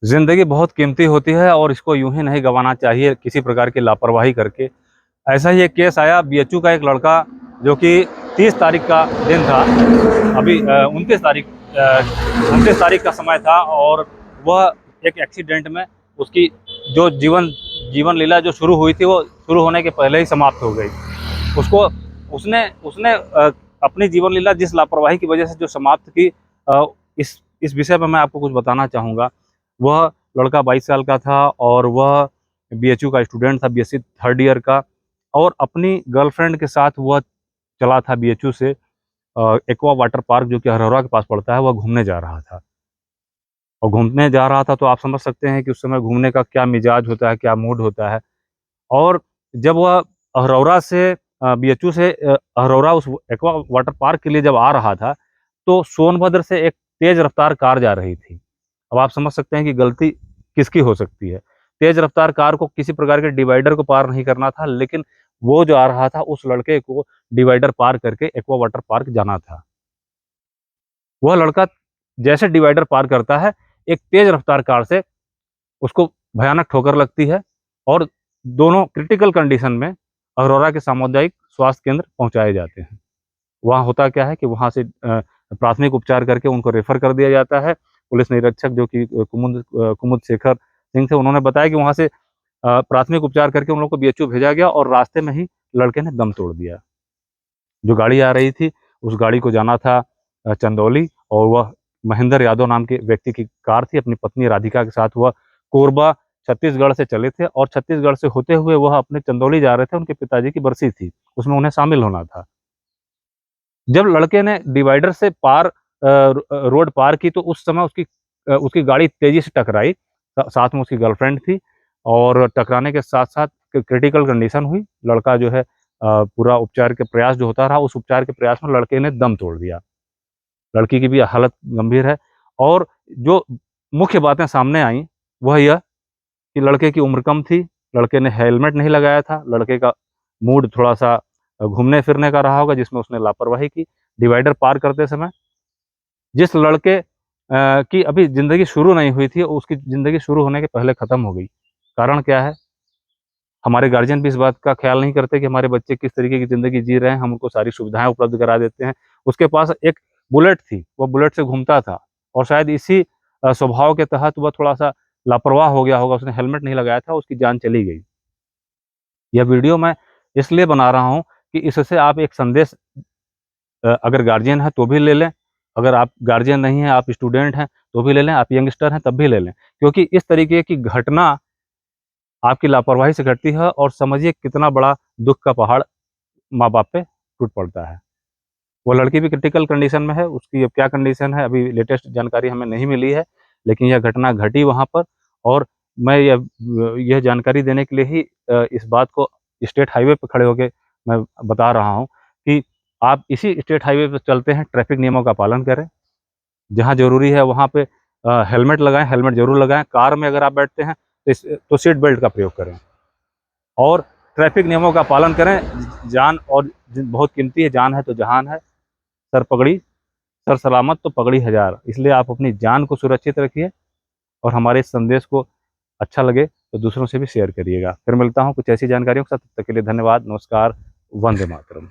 ज़िंदगी बहुत कीमती होती है और इसको यूं ही नहीं गंवाना चाहिए किसी प्रकार की लापरवाही करके। ऐसा ही एक केस आया बीएचयू का एक लड़का, जो कि 30 तारीख का दिन था, अभी 29 तारीख का समय था, और वह एक एक्सीडेंट में उसकी जो जीवन लीला जो शुरू हुई थी वो शुरू होने के पहले ही समाप्त हो गई। उसको उसने उसने अपनी जीवन लीला जिस लापरवाही की वजह से जो समाप्त की, इस विषय पर मैं आपको कुछ बताना चाहूँगा। वह लड़का 22 साल का था और वह बीएचयू का स्टूडेंट था, बीएससी थर्ड ईयर का, और अपनी गर्लफ्रेंड के साथ वह चला था बीएचयू से एक्वा वाटर पार्क, जो कि हरौरा के पास पड़ता है, वह घूमने जा रहा था। और घूमने जा रहा था तो आप समझ सकते हैं कि उस समय घूमने का क्या मिजाज होता है, क्या मूड होता है। और जब वह अहरौरा से बीएचयू से अहरौरा उस एक्वा वाटर पार्क के लिए जब आ रहा था, तो सोनभद्र से एक तेज रफ्तार कार जा रही थी। अब आप समझ सकते हैं कि गलती किसकी हो सकती है। तेज रफ्तार कार को किसी प्रकार के डिवाइडर को पार नहीं करना था, लेकिन वो जो आ रहा था उस लड़के को डिवाइडर पार करके एक्वा वाटर पार्क जाना था। वह लड़का जैसे डिवाइडर पार करता है, एक तेज रफ्तार कार से उसको भयानक ठोकर लगती है और दोनों क्रिटिकल कंडीशन में अरोरा के सामुदायिक स्वास्थ्य केंद्र पहुंचाए जाते हैं। वहाँ होता क्या है कि वहाँ से प्राथमिक उपचार करके उनको रेफर कर दिया जाता है। पुलिस निरीक्षक जो कि कुमुद शेखर सिंह थे, उन्होंने बताया कि वहाँ से प्राथमिक उपचार करके उन लोगों को बीएचयू भेजा गया और रास्ते में ही लड़के ने दम तोड़ दिया। जो गाड़ी आ रही थी, उस गाड़ी को जाना था चंदौली, और वह महेंद्र यादव नाम के व्यक्ति की कार थी। अपनी पत्नी राधिका के साथ वह कोरबा छत्तीसगढ़ से चले थे और छत्तीसगढ़ से होते हुए वह अपने चंदौली जा रहे थे। उनके पिताजी की बरसी थी, उसमें उन्हें शामिल होना था। जब लड़के ने डिवाइडर से रोड पार की, तो उस समय उसकी गाड़ी तेजी से टकराई। साथ में उसकी गर्लफ्रेंड थी, और टकराने के साथ साथ क्रिटिकल कंडीशन हुई। लड़का जो है पूरा उपचार के प्रयास जो होता रहा, उस उपचार के प्रयास में लड़के ने दम तोड़ दिया। लड़की की भी हालत गंभीर है। और जो मुख्य बातें सामने आई वह यह कि लड़के की उम्र कम थी, लड़के ने हेलमेट नहीं लगाया था, लड़के का मूड थोड़ा-सा घूमने फिरने का रहा होगा, जिसमें उसने लापरवाही की डिवाइडर पार करते समय। जिस लड़के की अभी ज़िंदगी शुरू नहीं हुई थी, उसकी ज़िंदगी शुरू होने के पहले ख़त्म हो गई। कारण क्या है? हमारे गार्जियन भी इस बात का ख़्याल नहीं करते कि हमारे बच्चे किस तरीके की ज़िंदगी जी रहे हैं, हम उनको सारी सुविधाएँ उपलब्ध करा देते हैं। उसके पास एक बुलेट थी, वो बुलेट से घूमता था, और शायद इसी स्वभाव के तहत वह थोड़ा-सा लापरवाह हो गया होगा, उसने हेलमेट नहीं लगाया था, उसकी जान चली गई। यह वीडियो मैं इसलिए बना रहा हूँ कि इससे आप एक संदेश, अगर गार्जियन है तो भी ले लें, अगर आप गार्जियन नहीं हैं, आप स्टूडेंट हैं तो भी ले लें, आप यंगस्टर हैं तब भी ले लें। क्योंकि इस तरीके की घटना आपकी लापरवाही से घटती है, और समझिए कितना बड़ा दुःख का पहाड़ माँ-बाप पे टूट पड़ता है। वो लड़की भी क्रिटिकल कंडीशन में है, उसकी अब क्या कंडीशन है अभी लेटेस्ट जानकारी हमें नहीं मिली है, लेकिन यह घटना घटी वहाँ पर। और मैं यह जानकारी देने के लिए ही इस बात को स्टेट हाईवे पे खड़े होके मैं बता रहा हूँ कि आप इसी स्टेट हाईवे पे चलते हैं, ट्रैफिक नियमों का पालन करें। जहाँ ज़रूरी है वहाँ पे हेलमेट लगाएँ, हेलमेट ज़रूर लगाएँ। कार में अगर आप बैठते हैं तो सीट बेल्ट का प्रयोग करें, और ट्रैफिक नियमों का पालन करें। जान और बहुत कीमती है, जान है तो जहान है। सर पगड़ी सर सलामत तो पगड़ी हज़ार। इसलिए आप अपनी जान को सुरक्षित रखिए, और हमारे इस संदेश को अच्छा लगे तो दूसरों से भी शेयर करिएगा। फिर मिलता हूँ कुछ ऐसी जानकारियों के साथ, तब तक के लिए धन्यवाद, नमस्कार, वंदे मातरम।